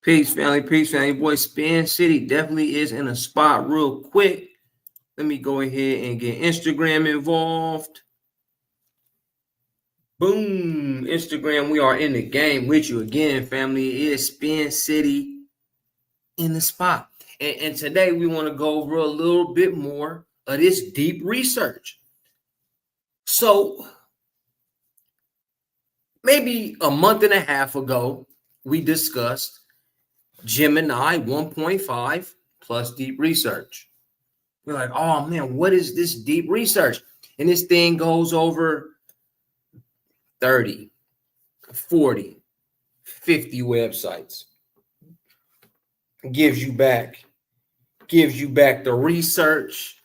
Peace, family. Peace, family. Boy, Spin City definitely is in a spot real quick. Let me go ahead and get Instagram involved. Boom. Instagram, we are in the game with you again, family. It is Spin City in the spot. And today we want to go over a little bit more of this deep research. So maybe a month and a half ago, we discussed Gemini 1.5 plus deep research. We're like, oh man, what is this deep research? And this thing goes over 30, 40, 50 websites. Gives you back the research,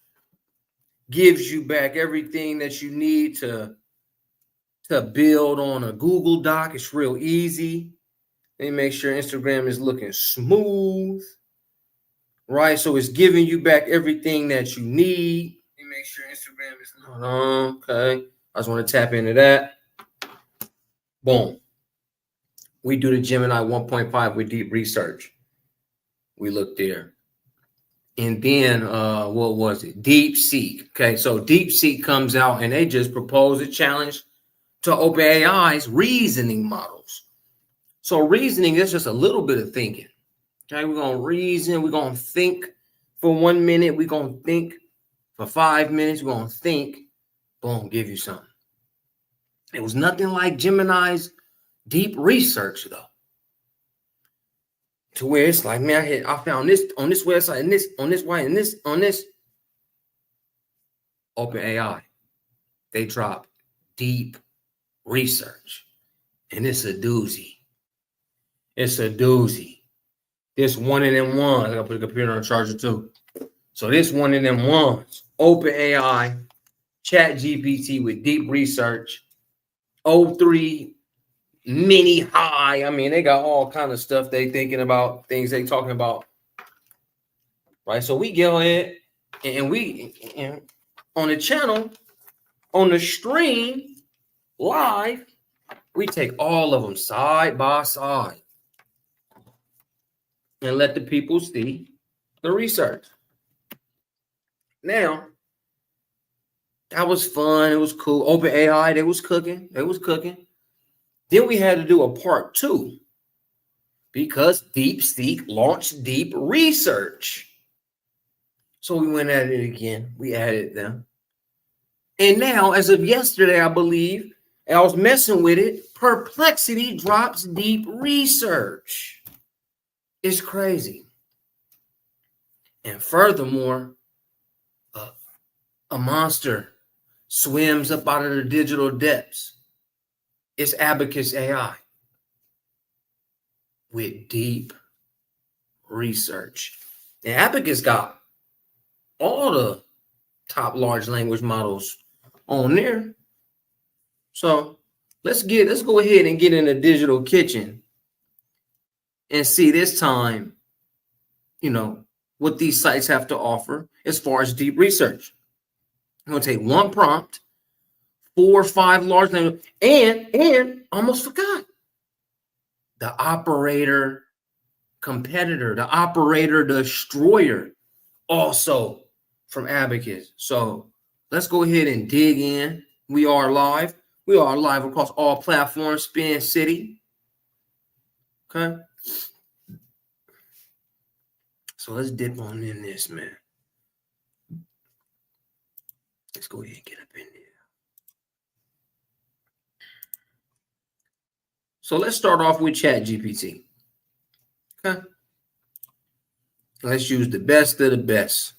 gives you back everything that you need to build on a Google Doc. It's real easy. Let me make sure Instagram is looking smooth. Right, so it's giving you back everything that you need. Let me make sure Instagram is okay. I just want to tap into that. Boom. We do the Gemini 1.5 with deep research. We look there. And then what was it? DeepSeek. Okay, so DeepSeek comes out and they just propose a challenge to OpenAI's reasoning models. So reasoning is just a little bit of thinking. Okay, we're going to reason. We're going to think for 1 minute. We're going to think for 5 minutes. We're going to think. Boom, give you something. It was nothing like Gemini's deep research, though. To where it's like, man, I found this on this website and this on this white and this on this. OpenAI, they drop deep research. And it's a doozy. It's a doozy. This one of them ones. I gotta put the computer on charger too. So this one of them ones. OpenAI, ChatGPT with deep research, O3 mini high. I mean, they got all kind of stuff they thinking about, things they talking about. Right. So we go ahead and on the channel, on the stream, live, we take all of them side by side. And let the people see the research. Now, that was fun. It was cool. OpenAI, they was cooking. Then we had to do a part 2 because DeepSeek launched deep research. So we went at it again. We added them. And now, as of yesterday, I believe, I was messing with it, Perplexity drops deep research. It's crazy. And furthermore, a monster swims up out of the digital depths. It's Abacus AI with deep research. And Abacus got all the top large language models on there. So let's go ahead and get in the digital kitchen and see this time, what these sites have to offer as far as deep research. I'm going to take one prompt, 4 or 5 large language, and almost forgot the operator competitor, the operator destroyer, also from Abacus. So let's go ahead and dig in. We are live. We are live across all platforms, Spin City. Okay. So let's dip on in this, man. Let's go ahead and get up in there. So let's start off with ChatGPT. Okay. Let's use the best of the best.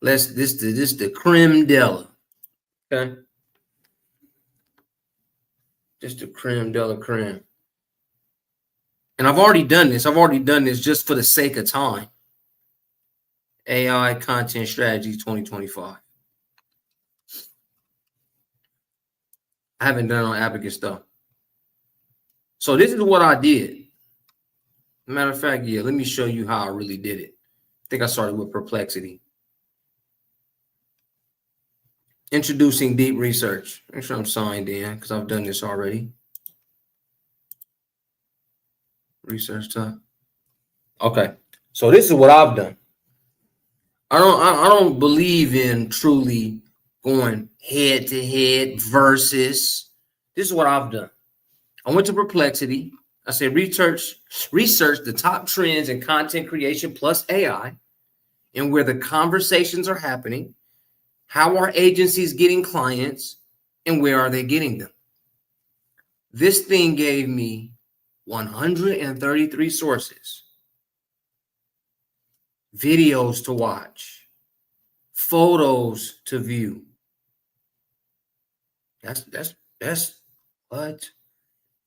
This the creme de la. Okay. Just the creme de la creme. And I've already done this just for the sake of time. AI Content Strategy 2025. I haven't done it on Abacus though. So this is what I did. Matter of fact, yeah, let me show you how I really did it. I think I started with Perplexity. Introducing deep research. Make sure I'm signed in because I've done this already. Research time. Okay. So this is what I've done. I don't believe in truly going head to head versus. This is what I've done. I went to Perplexity. I said research the top trends in content creation plus AI and where the conversations are happening. How are agencies getting clients and where are they getting them? This thing gave me 133 sources, videos to watch, photos to view. That's what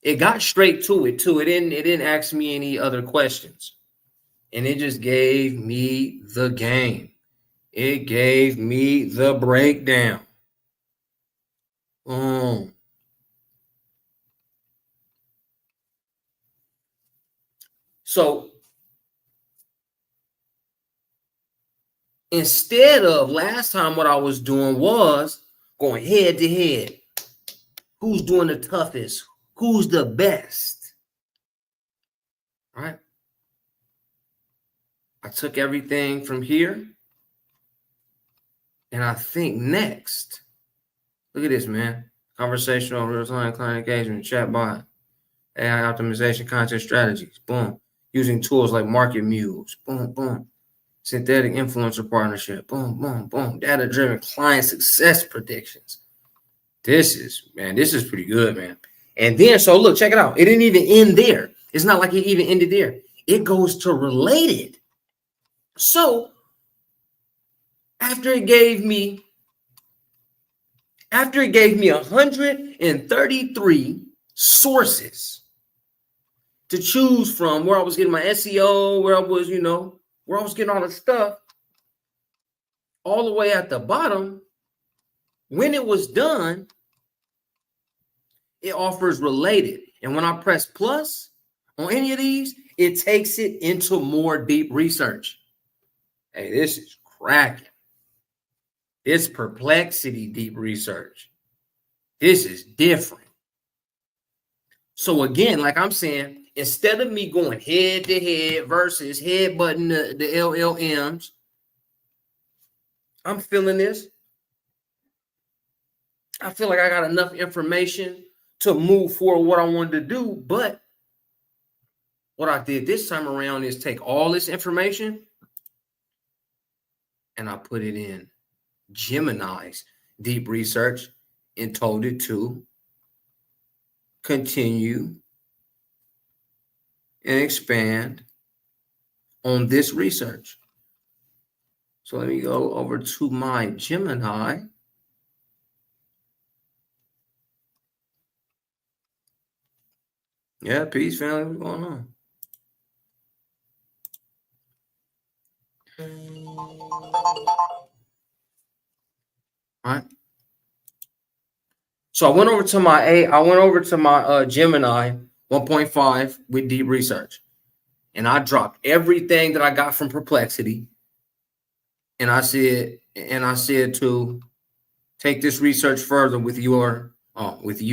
it got straight to it too. It didn't ask me any other questions. And it just gave me the game. It gave me the breakdown. So instead of last time, what I was doing was going head to head. Who's doing the toughest? Who's the best? All right. I took everything from here. And I think next, look at this, man. Conversational, real-time client engagement, chatbot, AI optimization, content strategies. Boom. Using tools like Market Mules. Boom, boom. Synthetic influencer partnership. Boom, boom, boom. Data-driven client success predictions. This is pretty good, man. And then, so look, check it out. It didn't even end there. It's not like it even ended there. It goes to related. So after it gave me 133 sources to choose from, where I was getting my SEO, where I was getting all the stuff, all the way at the bottom, when it was done, it offers related. And when I press plus on any of these, it takes it into more deep research. Hey, this is cracking. It's Perplexity deep research. This is different. So again, like I'm saying, instead of me going head to head versus headbutting the LLMs, I'm feeling this. I feel like I got enough information to move forward what I wanted to do. But what I did this time around is take all this information and I put it in Gemini's deep research and told it to continue and expand on this research. So let me go over to my Gemini. Yeah, peace, family. What's going on? All right. So I went over to my Gemini 1.5 with deep research, and I dropped everything that I got from Perplexity, and I said to take this research further with you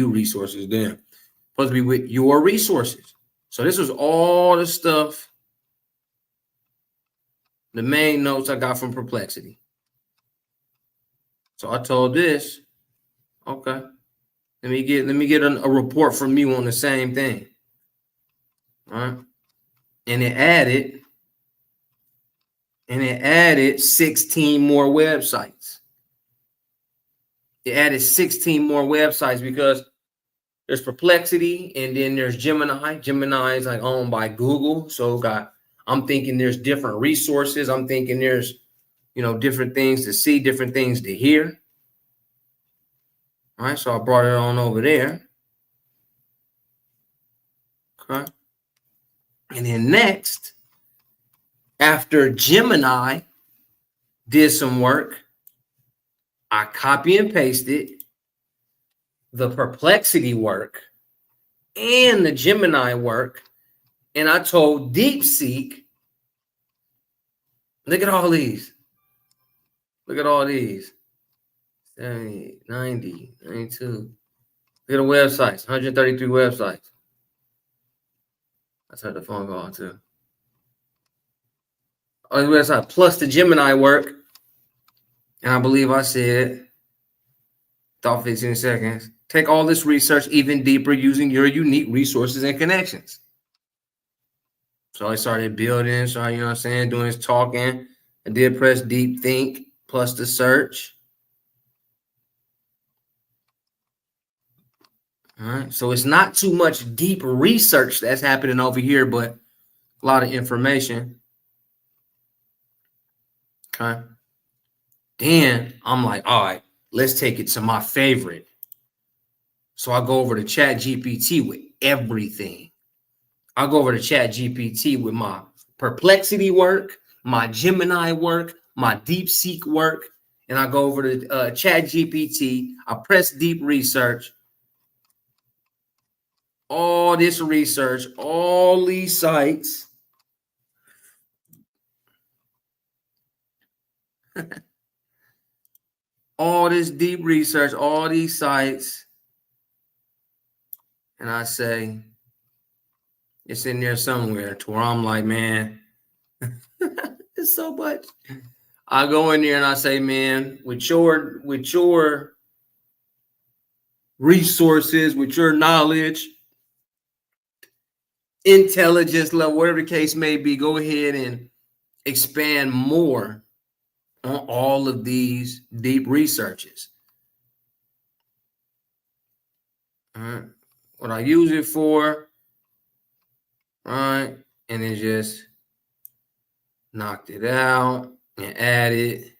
resources. Then supposed to be with your resources. So this was all the stuff, the main notes I got from Perplexity. So I told this, okay, let me get a report from you on the same thing. All right. And it added 16 more websites. It added 16 more websites because there's Perplexity and then there's Gemini. Gemini is like owned by Google. So I'm thinking there's different resources. I'm thinking there's, different things to see, different things to hear. All right. So I brought it on over there. Okay. And then next, after Gemini did some work, I copy and pasted the Perplexity work and the Gemini work, and I told DeepSeek, look at all these. Look at all these. 70, 90, 92. Look at the websites, 133 websites. I took the phone call too. on the website plus the Gemini work. And I believe I said, thought 15 seconds. Take all this research even deeper using your unique resources and connections. So I started building, so you know what I'm saying, doing this talking. I did press deep think plus the search. All right. So it's not too much deep research that's happening over here, but a lot of information. Okay. Then I'm like, all right, let's take it to my favorite. So I go over to Chat GPT with everything. I go over to Chat GPT with my Perplexity work, my Gemini work, my DeepSeek work, and I go over to Chat GPT. I press deep research. All this research, all these sites. All this deep research, all these sites. And I say, it's in there somewhere to where I'm like, man, it's so much. I go in there and I say, man, with your resources, with your knowledge, intelligence level, whatever the case may be, go ahead and expand more on all of these deep researches. All right. What I use it for, all right, and then just knocked it out and added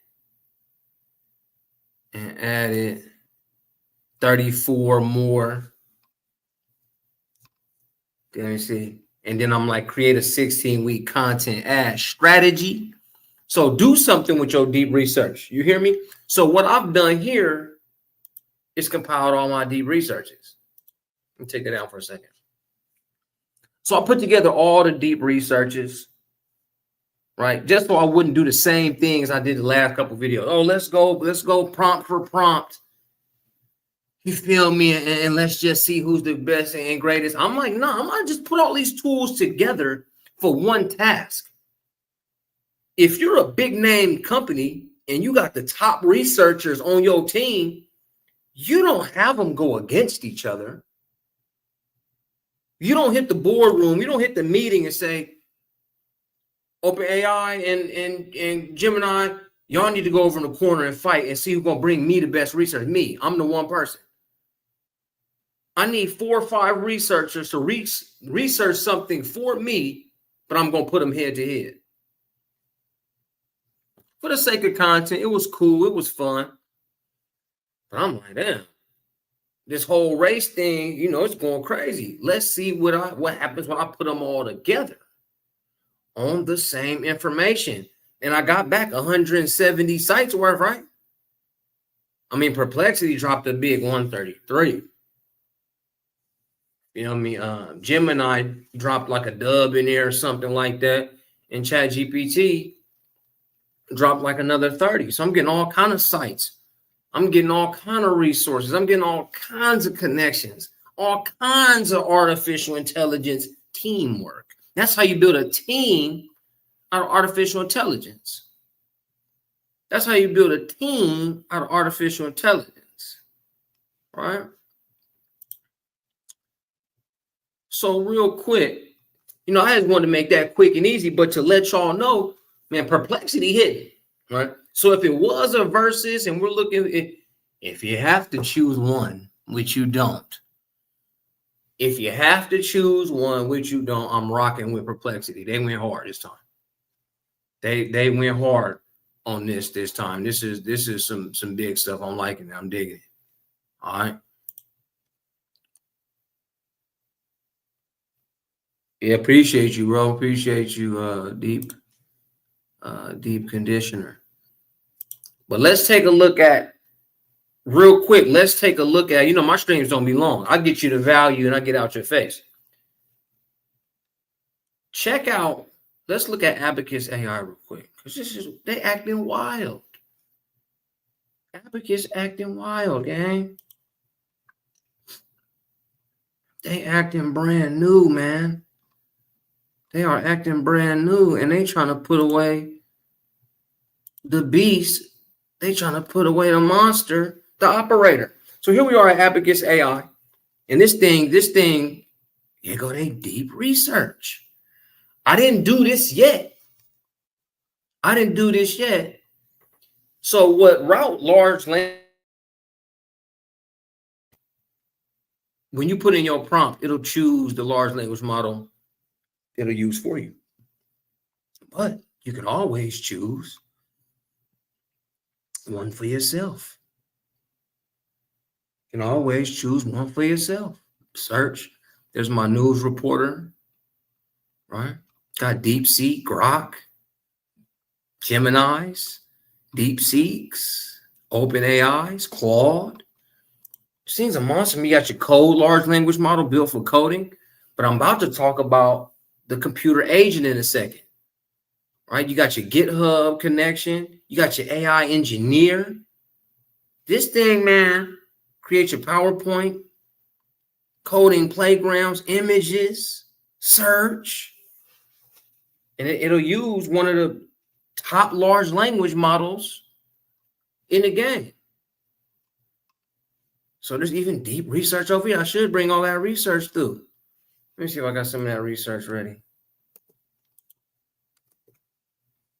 34 more. Let me see. And then I'm like, create a 16-week content ad strategy. So do something with your deep research. You hear me? So what I've done here is compiled all my deep researches. Let me take that down for a second. So I put together all the deep researches, right? Just so I wouldn't do the same things I did the last couple videos. Oh, let's go prompt for prompt. You feel me? And let's just see who's the best and greatest. I'm like, no, I'm gonna just put all these tools together for one task. If you're a big name company and you got the top researchers on your team, you don't have them go against each other. You don't hit the boardroom, you don't hit the meeting and say, OpenAI and Gemini, y'all need to go over in the corner and fight and see who's gonna bring me the best research. Me, I'm the one person. I need 4 or 5 researchers to research something for me, but I'm going to put them head to head. For the sake of content, it was cool. It was fun. But I'm like, damn, this whole race thing, you know, it's going crazy. Let's see what happens when I put them all together on the same information. And I got back 170 sites worth, right? I mean, Perplexity dropped a big 133. You know what I mean? Gemini dropped like a dub in there or something like that. And Chat GPT dropped like another 30. So I'm getting all kind of sites. I'm getting all kind of resources. I'm getting all kinds of connections, all kinds of artificial intelligence teamwork. That's how you build a team out of artificial intelligence. That's how you build a team out of artificial intelligence, right? So real quick, you know, I just wanted to make that quick and easy, but to let y'all know, man, Perplexity hidden, right? So if it was a versus and we're looking at, if you have to choose one, which you don't, if you have to choose one, which you don't, I'm rocking with Perplexity. They went hard this time. They went hard on this time. This is some big stuff. I'm liking it. I'm digging it. All right. Yeah, appreciate you, bro. Appreciate you, deep conditioner. But let's take a look at real quick. Let's take a look at, you know, my streams don't be long. I get you the value and I get out your face. Check out, let's look at Abacus AI real quick. Because they acting wild. Abacus acting wild, gang. They acting brand new, man. They are acting brand new and they trying to put away the beast, they trying to put away the monster, the operator. So here we are at Abacus AI. And this thing, here go they deep research. I didn't do this yet. So what route large language, when you put in your prompt, it'll choose the large language model it'll use for you. But you can always choose one for yourself. You can always choose one for yourself. Search. There's my news reporter, right? Got DeepSeek, Grok, Geminis, DeepSeeks, OpenAIs, Claude. Seems a monster. You got your code large language model built for coding, but I'm about to talk about the computer agent in a second, right? You got your GitHub connection. You got your AI engineer. This thing, man, create your PowerPoint, coding playgrounds, images, search, and it'll use one of the top large language models in the game. So there's even deep research over here. I should bring all that research through. Let me see if I got some of that research ready.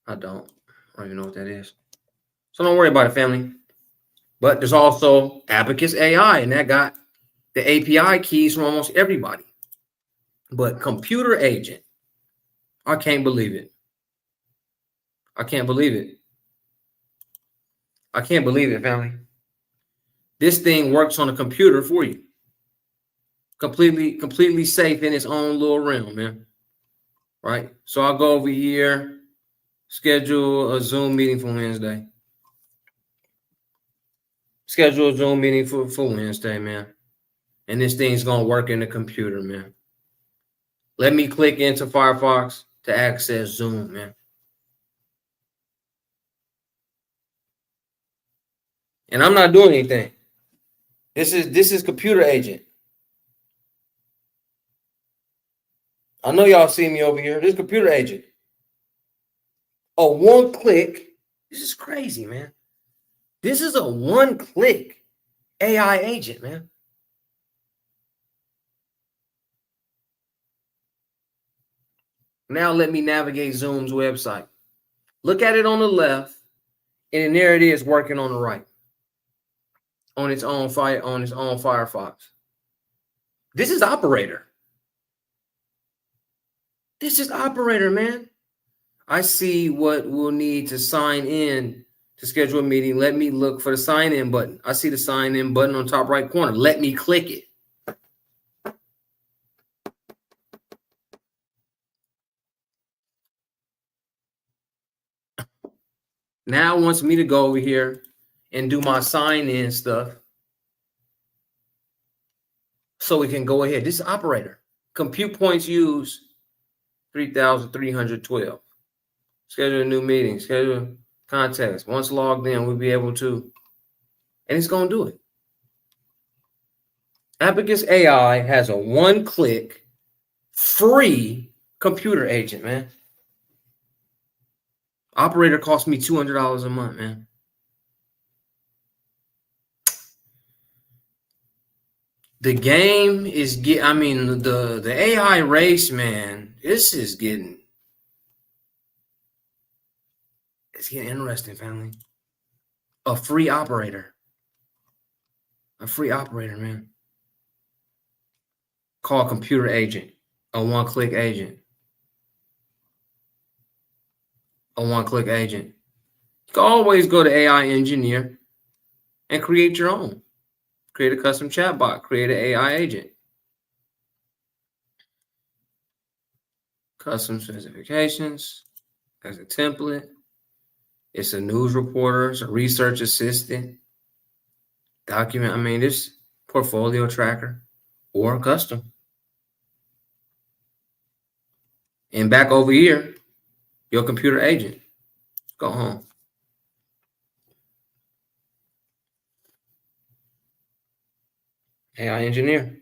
I don't even know what that is. So don't worry about it, family. But there's also Abacus AI, and that got the API keys from almost everybody. But computer agent, I can't believe it. I can't believe it, family. This thing works on a computer for you. Completely safe in its own little realm, man. Right? So I'll go over here, schedule a Zoom meeting for Wednesday. Schedule a Zoom meeting for Wednesday, man. And this thing's going to work in the computer, man. Let me click into Firefox to access Zoom, man. And I'm not doing anything. This is computer agent. I know y'all see me over here. This is computer agent. A one click. This is crazy, man. This is a one click AI agent, man. Now let me navigate Zoom's website. Look at it on the left, and then there it is working on the right. On its own Firefox. This is operator. This is operator, man. I see what we'll need to sign in to schedule a meeting. Let me look for the sign in button. I see the sign in button on top right corner. Let me click it. Now it wants me to go over here and do my sign in stuff. So we can go ahead. This is operator. Compute points used 3,312. Schedule a new meeting. Schedule contacts. Once logged in, we'll be able to. And it's going to do it. Abacus AI has a one-click free computer agent, man. Operator cost me $200 a month, man. The game is the AI race, man. It's getting interesting, family. A free operator, man. Call computer agent, a one-click agent. You can always go to AI engineer and create your own. Create a custom chatbot, create an AI agent. Custom specifications as a template. It's a news reporter, it's a research assistant, document. This portfolio tracker or custom. And back over here, your computer agent. Go home. AI engineer.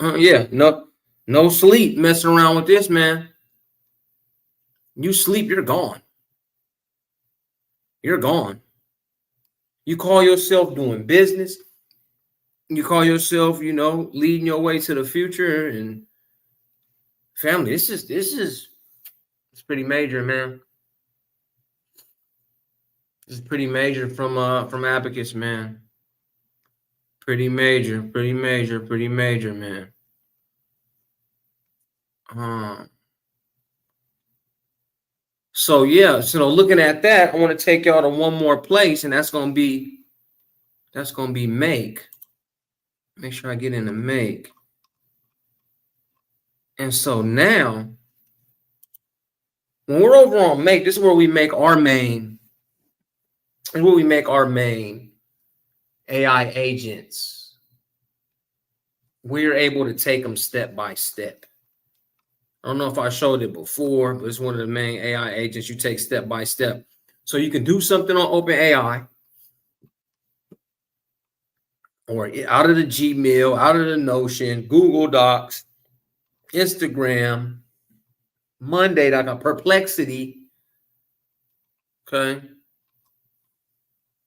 Yeah, no sleep messing around with this, man. You sleep, you're gone. you're gone. You call yourself doing business. You call yourself, leading your way to the future and family. It's pretty major, man. This is pretty major from Abacus, man. Pretty major, man. So yeah, so looking at that, I want to take y'all to one more place, and that's gonna be Make. Make sure I get into Make. And so now, when we're over on Make, this is where we make our main. This is where we make our main AI agents. We're able to take them step by step. I don't know if I showed it before, but it's one of the main AI agents you take step by step. So you can do something on OpenAI or out of the Gmail, out of the Notion, Google Docs, Instagram, Monday.com, Perplexity, okay,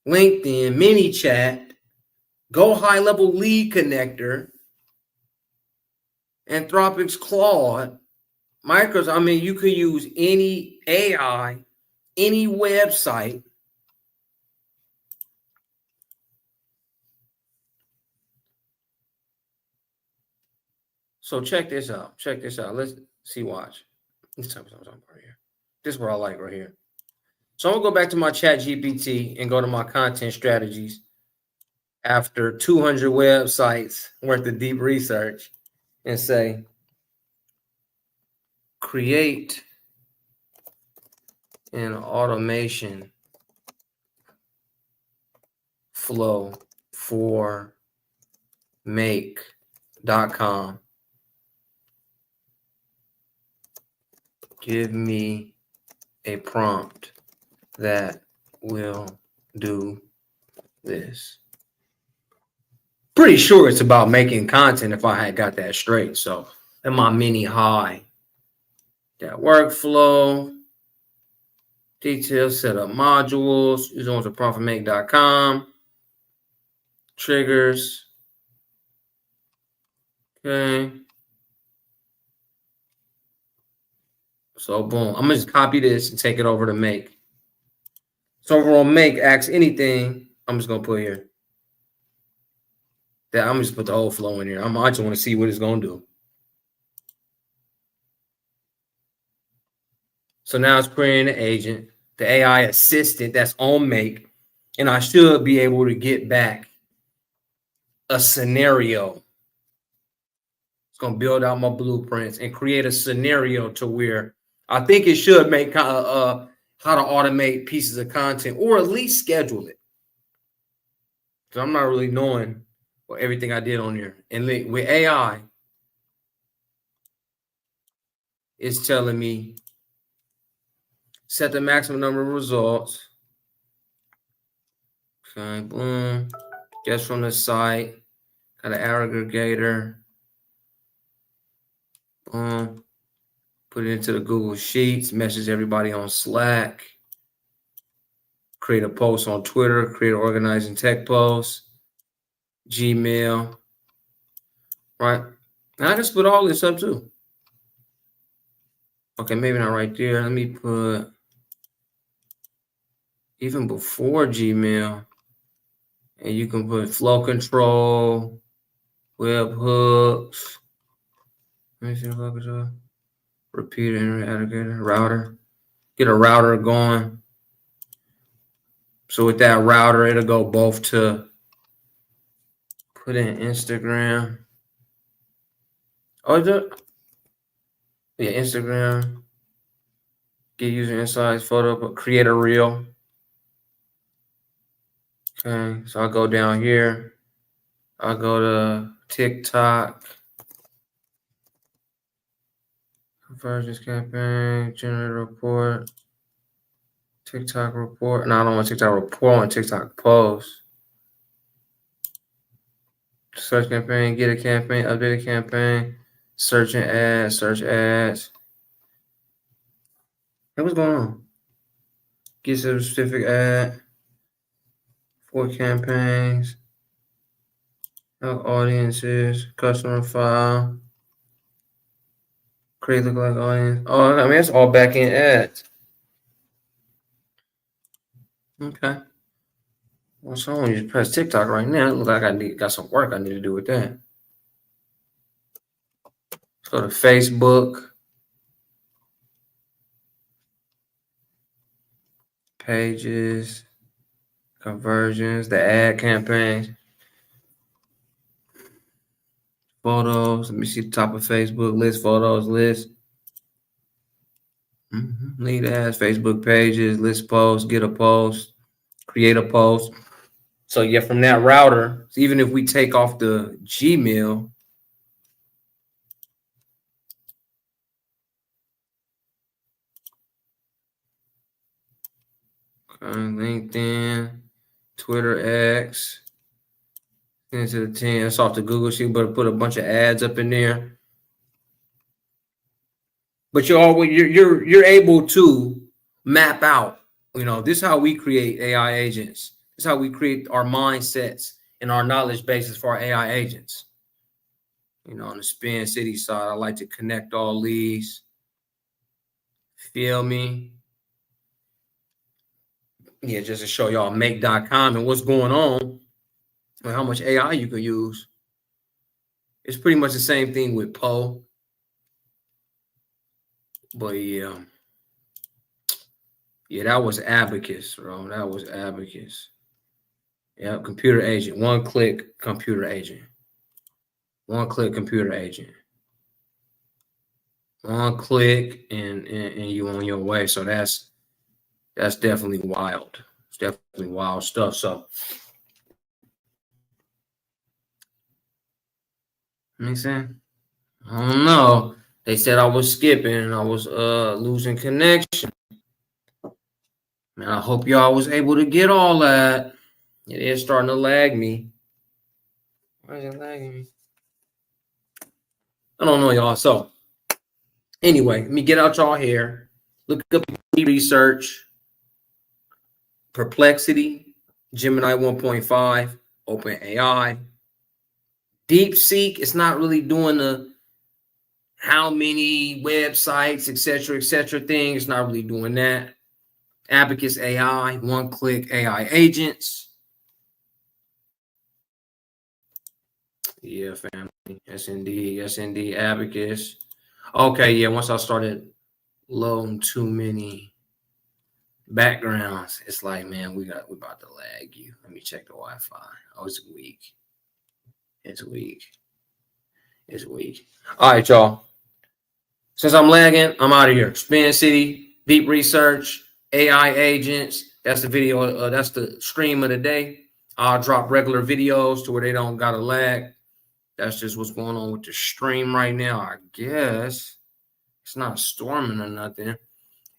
LinkedIn, ManyChat, Go High Level Lead Connector, Anthropic's Claude, Microsoft. I mean, you could use any AI, any website. So check this out. Let's see. Watch. This is what I like right here. So I'm gonna go back to my Chat GPT and go to my content strategies after 200 websites worth of deep research and say, create an automation flow for make.com. Give me a prompt that will do this. Pretty sure it's about making content if I had got that straight. So in my mini high, that workflow, details, set up modules, use on to profitmake.com, triggers. Okay. So boom, I'm gonna just copy this and take it over to Make. So over on Make, ask anything. I'm just gonna put here. That I'm just put the whole flow in here. I just want to see what it's gonna do. So now it's creating an agent, the AI assistant that's on Make, and I should be able to get back a scenario. It's gonna build out my blueprints and create a scenario to where I think it should make how to automate pieces of content or at least schedule it. Because I'm not really knowing everything I did on here. And with AI, it's telling me set the maximum number of results. Okay, boom. Guess from the site. Got an aggregator. Boom. Put it into the Google Sheets. Message everybody on Slack. Create a post on Twitter. Create an organizing tech post. Gmail. Right. Now I can split all this up too. Okay, maybe not right there. Let me put even before Gmail. And you can put flow control, web hooks. Let me see the flow control. Repeater, aggregator, router. Get a router going. So with that router, it'll go both to put in Instagram. Oh, yeah, Instagram. Get user insights, photo, but create a reel. Okay, so I'll go down here. I'll go to TikTok. Conversions campaign, generate a report. TikTok report. No, I don't want TikTok report. I want TikTok post. Search campaign, get a campaign, update a campaign, search and ads, search ads. Hey, what's going on? Get some specific ad for campaigns. Help audiences. Customer file. Create lookalike audience. Oh, I mean, it's all back-end ads. Okay. Well, so I'm gonna just press TikTok right now. It looks like I got some work I need to do with that. Let's go to Facebook. Pages. Conversions. The ad campaigns. Photos. Let me see the top of Facebook. List photos. List. Lead ads. Facebook pages. List posts. Get a post. Create a post. So yeah, from that router, even if we take off the Gmail, LinkedIn, Twitter, X, 10 to the 10. That's off the Google Sheet, but put a bunch of ads up in there. But you're able to map out. You know, this is how we create AI agents. This is how we create our mindsets and our knowledge bases for our AI agents. You know, on the Spin City side, I like to connect all leads. Feel me? Yeah, just to show y'all make.com and what's going on and how much AI you can use. It's pretty much the same thing with Poe. But yeah. Yeah, that was Abacus, bro. That was Abacus. Yeah, computer agent. One click computer agent. One click computer agent. One click and you on your way. So that's definitely wild. It's definitely wild stuff. So make sense? I don't know. They said I was skipping and I was losing connection. Man, I hope y'all was able to get all that. It is starting to lag me. Why is it lagging me? I don't know, y'all. So anyway, let me get out y'all here. Look up research, Perplexity, Gemini 1.5, OpenAI. DeepSeek, it's not really doing the how many websites, etc. thing. It's not really doing that. Abacus AI, one-click AI agents. Yeah, family. Yes, indeed. Yes, indeed. Abacus. Okay, yeah. Once I started loading too many backgrounds, it's like, man, we about to lag you. Let me check the Wi-Fi. Oh, it's weak. It's weak. It's weak. All right, y'all. Since I'm lagging, I'm out of here. Spin City, deep research, AI agents. That's the video. That's the stream of the day. I'll drop regular videos to where they don't got to lag. That's just what's going on with the stream right now. I guess it's not storming or nothing.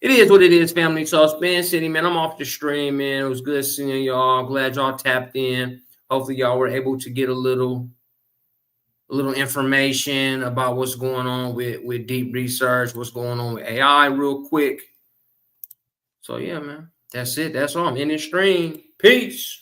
It is what it is, family. So Spin City, man, I'm off the stream, man. It was good seeing y'all. I'm glad y'all tapped in. Hopefully y'all were able to get a little information about what's going on with deep research, what's going on with AI real quick. So yeah, man, that's it. That's all. I'm in the stream. Peace.